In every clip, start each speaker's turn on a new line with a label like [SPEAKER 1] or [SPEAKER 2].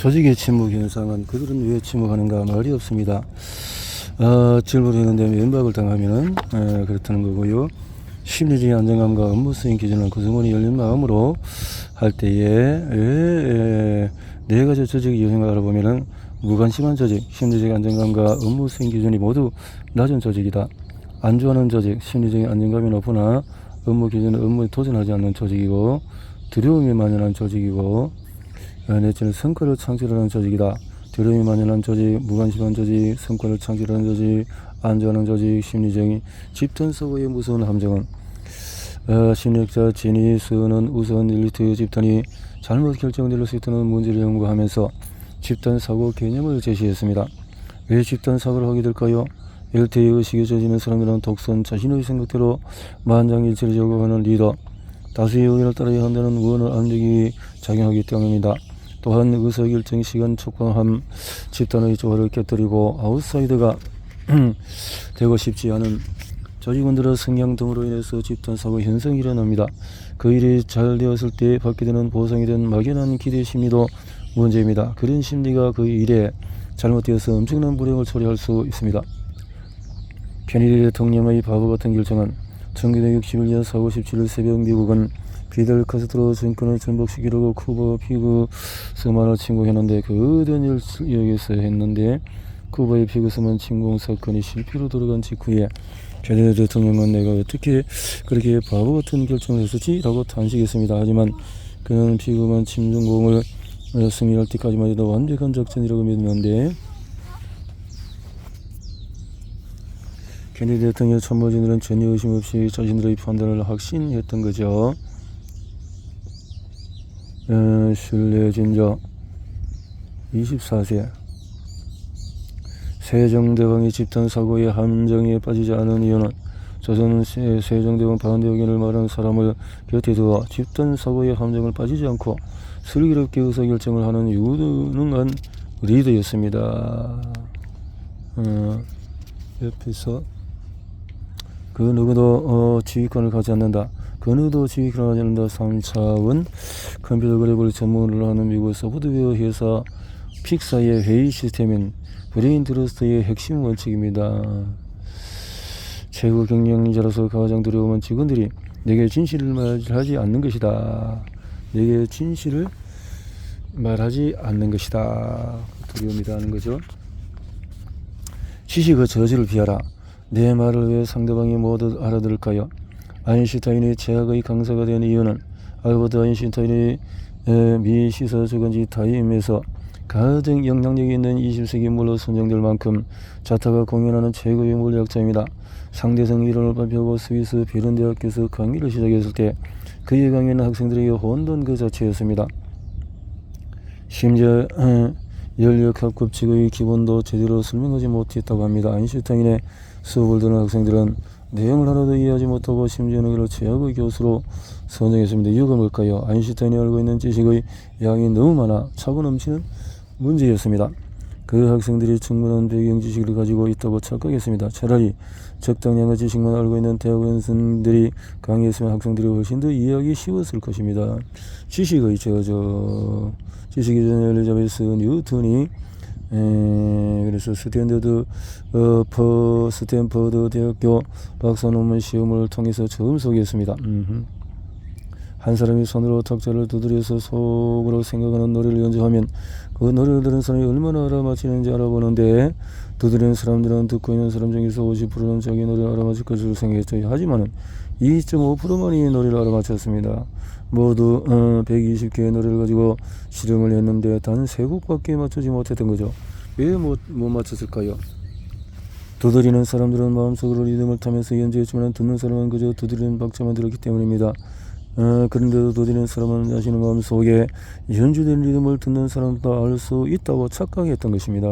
[SPEAKER 1] 조직의 침묵 현상은 그들은 왜 침묵하는가 말이 없습니다. 질문했는데 면박을 당하면은 그렇다는 거고요. 심리적인 안정감과 업무 수행 기준은 구성원이 열린 마음으로 할 때에 네 가지 조직의 유형을 알아보면은 무관심한 조직, 심리적인 안정감과 업무 수행 기준이 모두 낮은 조직이다. 안주하는 조직, 심리적인 안정감이 높으나 업무 기준은 업무에 도전하지 않는 조직이고, 두려움이 만연한 조직이고, 내지는 성과를 창출하는 조직이다. 두려움이 만연한 조직, 무관심한 조직, 성과를 창출하는 조직, 안주하는 조직, 심리적인 집단 사고의 무서운 함정은 심리학자 제니 스는 우선 엘리트 집단이 잘못 결정될 수 있다는 문제를 연구하면서 집단 사고 개념을 제시했습니다. 왜 집단 사고를 하게 될까요? 엘리트의 의식이 젖이는 사람들은 독선, 자신의 생각대로 만장일치를 요구하는 리더, 다수의 의견을 따라야 한다는 무언을 압력이 작용하기 때문입니다. 또한 의사결정 시간 촉박함, 집단의 조화를 깨뜨리고 아웃사이더가 되고 싶지 않은 조직원들의 성향 등으로 인해서 집단 사고 현상이 일어납니다. 그 일이 잘 되었을 때 받게 되는 보상에 대한 막연한 기대 심리도 문제입니다. 그런 심리가 그 일에 잘못되어서 엄청난 불행을 초래할 수 있습니다. 케네디 대통령의 바보 같은 결정은 1961년 4월 17일 새벽 미국은 피델 카스트로 정권을 전복시키려고 쿠바 피그스만을 침공했는데 거대한 열기에서 했는데 쿠바의 피그스만 침공 사건이 실패로 돌아간 직후에 케네디 대통령은 내가 어떻게 그렇게 바보 같은 결정을 했었지? 라고 탄식했습니다. 하지만 그는 피그스만 침공을 승리할 때까지만 해도 완벽한 작전이라고 믿는데 케네디 대통령 참모진들은 전혀 의심 없이 자신들의 판단을 확신했던 거죠. 슐레진저 24세 세종대왕이 집단사고의 함정에 빠지지 않은 이유는 조선 세종대왕 반대 의견을 말하는 사람을 곁에 두어 집단사고의 함정을 빠지지 않고 슬기롭게 의사결정을 하는 유능한 리더였습니다. 옆에서 그 누구도 지휘권을 가지 않는다. 그 누구도 지휘권을 가지 않는다. 3차원 컴퓨터 그래프를 전문으로 하는 미국 소프트웨어 회사 픽사의 회의 시스템인 브레인 트러스트의 핵심 원칙입니다. 최고 경영자로서 가장 두려움은 직원들이 내게 진실을 말하지 않는 것이다. 내게 진실을 말하지 않는 것이다. 두려움이라는 거죠. 지식의 저주를 피하라. 내 말을 왜 상대방이 모두 알아들을까요? 아인슈타인이 최악의 강사가 된 이유는 알버트 아인슈타인이 미 시사 주간지 타임에서 가장 영향력이 있는 20세기 인물로 선정될 만큼 자타가 공연하는 최고의 물리학자입니다. 상대성 이론을 발표하고 스위스 베른 대학교에서 강의를 시작했을 때 그의 강의는 학생들에게 혼돈 그 자체였습니다. 심지어 연력학 법칙의 기본도 제대로 설명하지 못했다고 합니다. 아인슈타인의 수업을 듣는 학생들은 내용을 하나도 이해하지 못하고 심지어는 그를 최악의 교수로 선정했습니다. 이유가 뭘까요? 아인슈타인이 알고 있는 지식의 양이 너무 많아 차고 넘치는 문제였습니다. 그 학생들이 충분한 배경 지식을 가지고 있다고 착각했습니다. 차라리 적당량의 지식만 알고 있는 대학원생들이 강의했으면 학생들이 훨씬 더 이해하기 쉬웠을 것입니다. 지식의 저저 지식의 전 엘리자베스 뉴턴이 그래서 스탠퍼드 대학교 박사 논문 시험을 통해서 처음 소개했습니다. 한 사람이 손으로 탁자를 두드려서 속으로 생각하는 노래를 연주하면 그 노래를 들은 사람이 얼마나 알아맞히는지 알아보는데 두드리는 사람들은 듣고 있는 사람 중에서 50%는 자기 노래를 알아맞힐 것을 생각했죠. 하지만 2.5%만이 노래를 알아맞혔습니다. 모두 120개의 노래를 가지고 실험을 했는데 단 3곡밖에 맞추지 못했던 거죠. 왜 못 맞췄을까요? 두드리는 사람들은 마음속으로 리듬을 타면서 연주했지만 듣는 사람은 그저 두드리는 박자만 들었기 때문입니다. 그런데도 두드리는 사람은 자신의 마음속에 연주된 리듬을 듣는 사람도 알 수 있다고 착각했던 것입니다.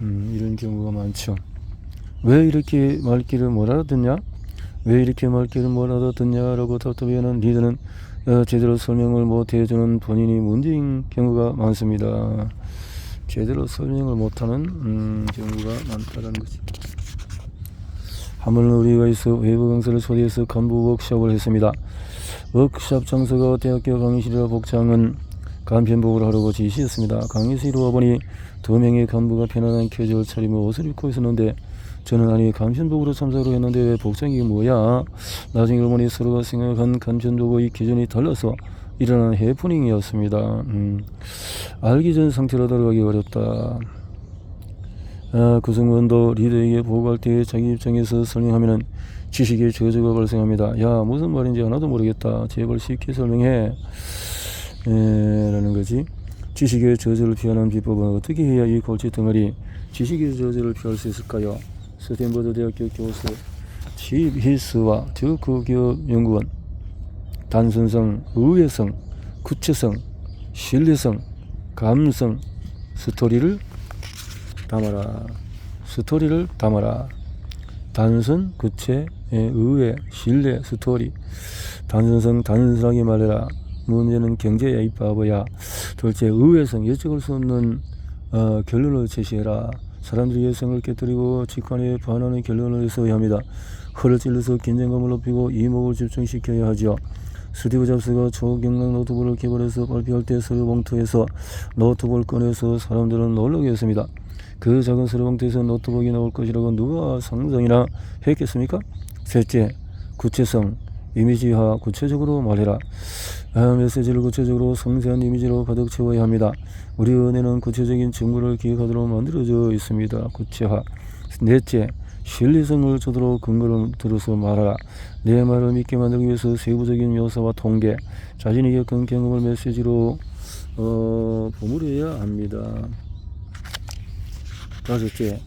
[SPEAKER 1] 이런 경우가 많죠. 왜 이렇게 말귀를 못 알아듣냐? 왜 이렇게 말귀를 못 알아듣냐라고 답답해하는 리더는 제대로 설명을 못해주는 본인이 문제인 경우가 많습니다. 제대로 설명을 못하는 경우가 많다는 거지. 하물며 우리가 있어 외부 강사를 초대해서 간부 워크숍을 했습니다. 워크숍 장소가 대학교 강의실이라 복장은 간편복을 하라고 지시했습니다. 강의실에 와보니 2명의 간부가 편안한 캐주얼 차림으로 옷을 입고 있었는데 저는 아니 간편복으로 참석을 했는데 왜 복장이 뭐야? 나중에 보니 서로가 생각한 간편복의 기준이 달라서 일어난 해프닝이었습니다. 알기 전 상태로 들어가기 어렵다. 구성원도 리더에게 보고할 때 자기 입장에서 설명하면은 지식의 저주가 발생합니다. 야 무슨 말인지 하나도 모르겠다. 제발 쉽게 설명해. 라는 거지. 지식의 저주를 피하는 비법은 어떻게 해야 이 골칫덩어리 지식의 저주를 피할 수 있을까요? 스탠퍼드 대학교 교수 칩 힐스와 듀크 기업 연구원. 단순성, 의외성, 구체성, 신뢰성, 감성, 스토리를 담아라. 스토리를 담아라. 단순, 구체, 의외, 신뢰, 스토리. 단순성, 단순하게 말해라. 문제는 경제야 이 바보야. 둘째, 의외성, 예측할 수 없는 결론을 제시해라. 사람들이 예상을 깨뜨리고 직관에 반하는 결론을 내서야 합니다. 허를 찔러서 긴장감을 높이고 이목을 집중시켜야 하죠. 스티브 잡스가 초경량 노트북을 개발해서 발표할 때 서류 봉투에서 노트북을 꺼내서 사람들은 놀라게 했습니다. 그 작은 서류 봉투에서 노트북이 나올 것이라고 누가 상상이나 했겠습니까? 셋째, 구체성, 이미지화, 구체적으로 말해라. 메시지를 구체적으로 상세한 이미지로 가득 채워야 합니다. 우리 은혜는 구체적인 증거를 기억하도록 만들어져 있습니다. 구체화. 넷째, 신뢰성을 주도록 근거를 들어서 말하라. 내 말을 믿게 만들기 위해서 세부적인 묘사와 통계, 자신이 겪은 경험을 메시지로 버무려야 합니다. 다섯째,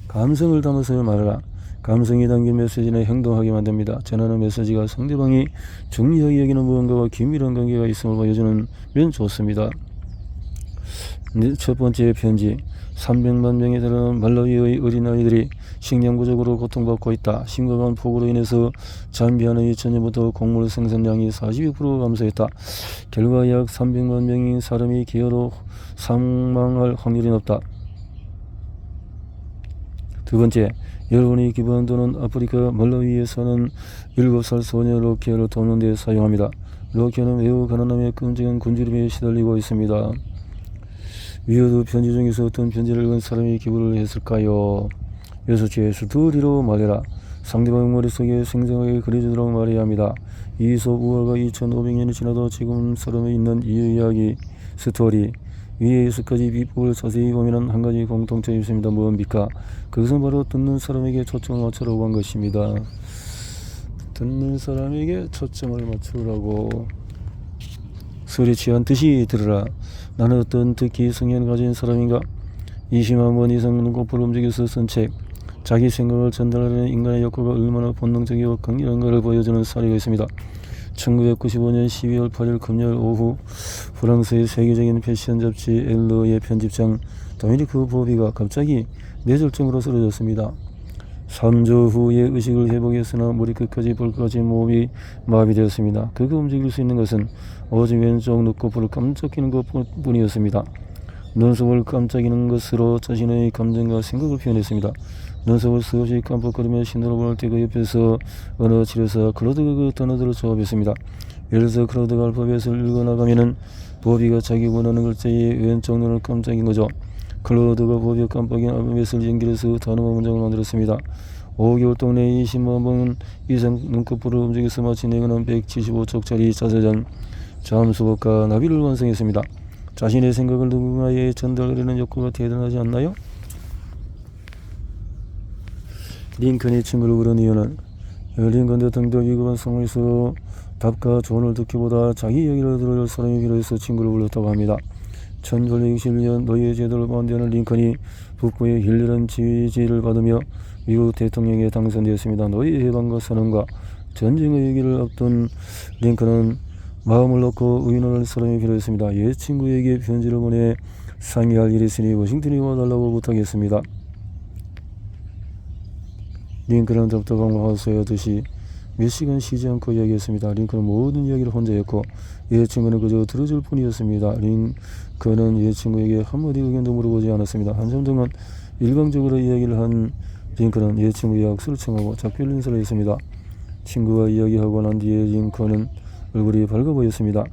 [SPEAKER 1] 감성을 담아서 말하라. 감성이 담긴 메시지는 행동하게 만듭니다. 전하는 메시지가 상대방이 중요하게 여기는 무언가와 긴밀한 관계가 있음을 보여주면 좋습니다. 첫 번째 편지. 300만 명에 달하는 말라위의 어린아이들이 식량 부족으로 고통받고 있다. 심각한 폭우로 인해서 잠비아는 2000년부터 곡물 생산량이 42% 감소했다. 결과 약 300만 명의 사람이 기아로 사망할 확률이 높다. 두 번째, 여러분이 기부한 돈은 아프리카 말라위에 사는 7살 소녀 로키아를 돕는 데 사용합니다. 로키아는 매우 가난하며 끔찍한 굶주림에 시달리고 있습니다. 위어두 편지 중에서 어떤 편지를 읽은 사람이 기부를 했을까요? 여섯째, 스토리로 말해라. 상대방 머릿속에 생생하게 그려지도록 말해야 합니다. 이솝우화가 2500년이 지나도 지금 사람에 있는 이 이야기 스토리. 위에 6가지 비법을 자세히 보면 한 가지 공통점이 있습니다. 뭡니까? 그것은 바로 듣는 사람에게 초점을 맞추라고 한 것입니다. 듣는 사람에게 초점을 맞추라고. 소리치한 듯이 들으라. 나는 어떤 특히 성향을 가진 사람인가? 20만 번 이상 눈꺼풀을 움직여서 쓴 책. 자기 생각을 전달하려는 인간의 욕구가 얼마나 본능적이고 강렬한가를 보여주는 사례가 있습니다. 1995년 12월 8일 금요일 오후 프랑스의 세계적인 패션 잡지 엘러의 편집장 도미니크 보비가 갑자기 뇌졸중으로 쓰러졌습니다. 3주 후에 의식을 회복했으나 머리끝까지 볼까지 몸이 마비되었습니다. 그가 움직일 수 있는 것은 오직 왼쪽 눈꺼풀을 깜짝이는 것뿐이었습니다. 눈썹을 깜짝이는 것으로 자신의 감정과 생각을 표현했습니다. 눈썹을 수없이 깜빡거리며 신호를 보낼 때 그 옆에서 언어 치료사 클로드가 그 단어들을 조합했습니다. 예를 들어 클로드가 알파벳을 읽어나가면은 보비가 자기 원하는 글자의 왼쪽 눈을 깜짝인 거죠. 클로드가 보비가 깜빡인 알파벳을 연결해서 단어와 문장을 만들었습니다. 5개월 동안 20만 번 이상 눈꺼풀을 움직여서 마치 내가는 175쪽짜리 자서전 잠수법과 나비를 완성했습니다. 자신의 생각을 누군가에 전달하려는 욕구가 대단하지 않나요? 링컨이 친구를 부른 이유는 링컨 대통령도 위급한 상황에서 답과 조언을 듣기보다 자기 이야기를 들을 사람이 필요해서 친구를 불렀다고 합니다. 1861년 노예 제도를 반대하는 링컨이 북부의 힐리런 지지를 받으며 미국 대통령에 당선되었습니다. 노예 해방과 선언과 전쟁의 얘기를 앞둔 링컨은 마음을 놓고 의논할 사람이 필요했습니다. 옛 친구에게 편지를 보내 상의할 일이 있으니 워싱턴에 와달라고 부탁했습니다. 링컨은 답답함과 하소연하듯이 몇 시간 쉬지 않고 이야기했습니다. 링컨은 모든 이야기를 혼자 했고 옛 친구는 그저 들어줄 뿐이었습니다. 링컨은 옛 친구에게 한마디 의견도 물어보지 않았습니다. 한참 동안 일방적으로 이야기를 한 링컨은 옛 친구의 악수를 청하고 작별 인사를 했습니다. 친구와 이야기하고 난 뒤에 링컨은 얼굴이 밝아 보였습니다.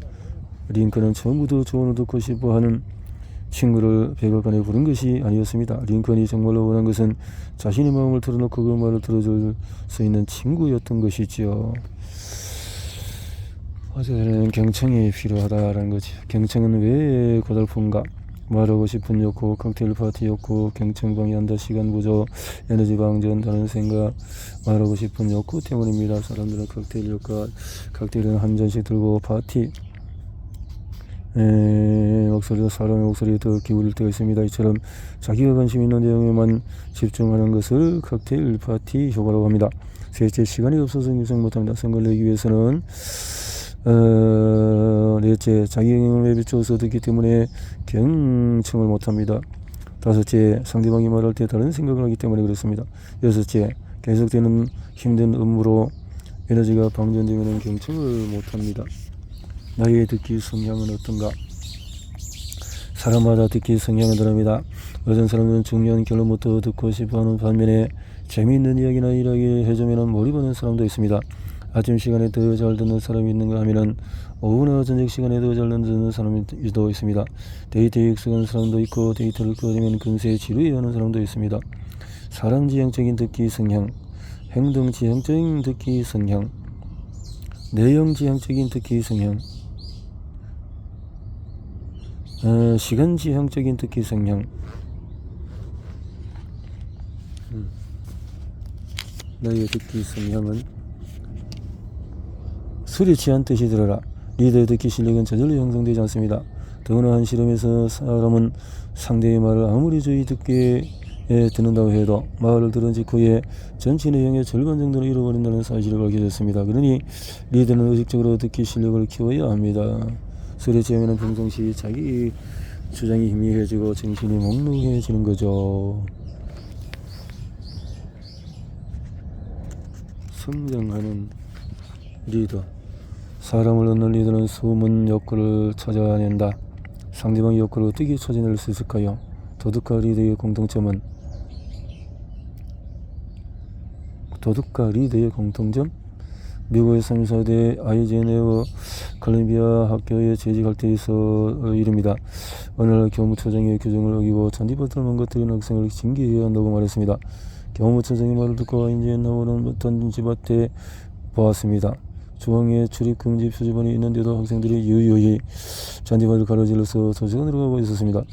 [SPEAKER 1] 링컨은 처음부터 조언을 듣고 싶어하는 친구를 백악관에 부른 것이 아니었습니다. 링컨이 정말로 원한 것은 자신의 마음을 털어놓고 그 말을 들어줄 수 있는 친구였던 것이지요. 어제는 경청이 필요하다라는 거지. 경청은 왜 고달픈가? 말하고 싶은 욕구, 칵테일 파티 욕구, 경청 방해한다, 시간 부족, 에너지 방전, 다른 생각, 말하고 싶은 욕구 때문입니다. 사람들은 칵테일 욕구, 칵테일은 한 잔씩 들고 파티, 목소리도 사람의 목소리에 더 기울일 때가 있습니다. 이처럼 자기가 관심 있는 내용에만 집중하는 것을 칵테일 파티 효과라고 합니다. 셋째, 시간이 없어서 유성 못합니다. 성과를 내기 위해서는 넷째, 자기 영향을 비추어서 듣기 때문에 경청을 못합니다. 다섯째, 상대방이 말할 때 다른 생각을 하기 때문에 그렇습니다. 여섯째, 계속되는 힘든 업무로 에너지가 방전되면 경청을 못합니다. 나의 듣기 성향은 어떤가? 사람마다 듣기 성향은 다릅니다. 어떤 사람은 중요한 결론부터 듣고 싶어하는 반면에 재미있는 이야기나 일하게 해주면 몰입하는 사람도 있습니다. 아침 시간에 더 잘 듣는 사람이 있는가 하면은 오후나 저녁 시간에 더 잘 듣는 사람도 있습니다. 데이트에 익숙한 사람도 있고 데이트를 끊으면 금세 지루해하는 사람도 있습니다. 사람 지향적인 듣기 성향, 행동 지향적인 듣기 성향, 내용 지향적인 듣기 성향, 시간 지향적인 듣기 성향. 나의 듣기 성향은 술이 취한 듯이 들어라. 리더의 듣기 실력은 저절로 형성되지 않습니다. 더구나 한 실험에서 사람은 상대의 말을 아무리 주의 듣게 듣는다고 해도 말을 들은 직후에 전체 내용의 절반 정도를 잃어버린다는 사실을 밝혀졌습니다. 그러니 리더는 의식적으로 듣기 실력을 키워야 합니다. 술에 취하면 평상시 자기 주장이 희미해지고 정신이 몽롱해지는 거죠. 성장하는 리더. 사람을 얻는 리더는 숨은 욕구를 찾아낸다. 상대방의 욕구를 어떻게 찾아낼 수 있을까요? 도둑과 리더의 공통점은? 도둑과 리더의 공통점? 미국의 34대 아이젠에어 컬럼비아 학교에 재직할 때에서 일입니다. 어느 날 교무처장의 규정을 어기고 잔디밭을 망가뜨린 학생을 징계해야 한다고 말했습니다. 교무처장의 말을 듣고 아이젠에어는 잔디밭에 보았습니다. 중앙에 출입금지 표지판이 있는데도 학생들이 유유히 잔디밭을 가로질러서 저쪽으로 들어가고 있었습니다.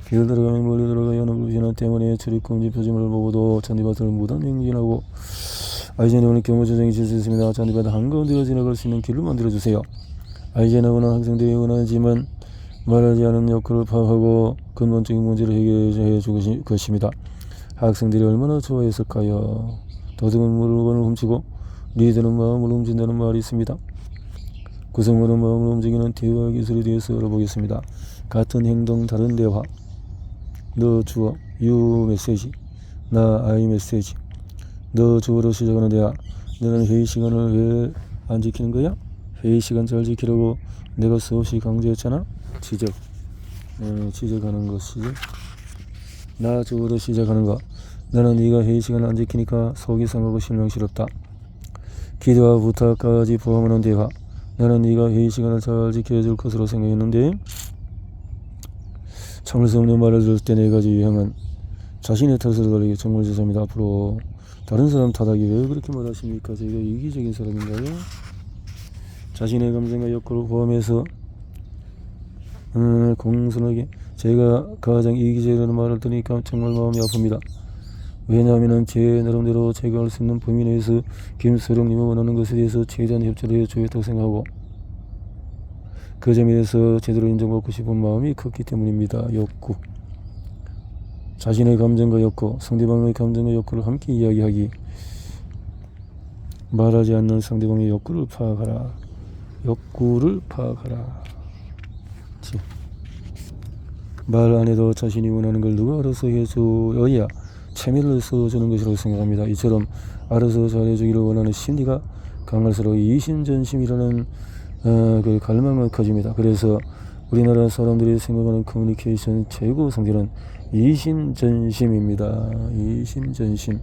[SPEAKER 1] 길을 들어가면 멀리 들어가야 하는 불편함 때문에 출입금지 표지판을 보고도 잔디밭을 무단 행진하고 아이젠에어는 교무처장이 지시했습니다. 잔디밭 한가운데로 지나갈 수 있는 길을 만들어주세요. 아이젠에어는 학생들이 원하지만 말하지 않은 욕구를 파악하고 근본적인 문제를 해결해 줄 것입니다. 학생들이 얼마나 좋아했을까요? 도둑은 물건을 훔치고 리더는 마음을 훔친다는 말이 있습니다. 구성원은 마음을 움직이는 대화 기술에 대해서 알아보겠습니다. 같은 행동 다른 대화. 너 주어 you 메시지, 나 I 메시지. 너 주어로 시작하는 대화. 너는 회의 시간을 왜 안 지키는 거야? 회의 시간 잘 지키라고 내가 수없이 강조했잖아. 지적. 지적하는 것이죠. 나 주어로 시작하는 거. 나는 네가 회의 시간을 안 지키니까 속이 상하고 실망스럽다. 기대와 부탁까지 포함하는 대화. 나는 네가 회의 시간을 잘 지켜줄 것으로 생각했는데 참을 수 없는 말을 들을 때 네 가지 유형은 자신의 탓을 돌리기. 정말 죄송합니다. 앞으로 다른 사람 탓하기 왜 그렇게 말하십니까? 저희가 이기적인 사람인가요? 자신의 감정과 욕구를 포함해서 공손하게. 제가 가장 이기적이라는 말을 들으니까 정말 마음이 아픕니다. 왜냐하면 제 나름대로 제가 할 수 있는 범위 내에서 김소령님이 원하는 것에 대해서 최대한 협조를 해주겠다고 생각하고 그 점에 대해서 제대로 인정받고 싶은 마음이 컸기 때문입니다. 욕구. 자신의 감정과 욕구, 상대방의 감정과 욕구를 함께 이야기하기. 말하지 않는 상대방의 욕구를 파악하라. 욕구를 파악하라. 말 안 해도 자신이 원하는 걸 누가 알아서 해줘야 체면을 써주는 것이라고 생각합니다. 이처럼 알아서 잘해주기를 원하는 심리가 강할수록 이심전심이라는 그 갈망은 커집니다. 그래서 우리나라 사람들이 생각하는 커뮤니케이션 최고 상태는 이심전심입니다. 이심전심.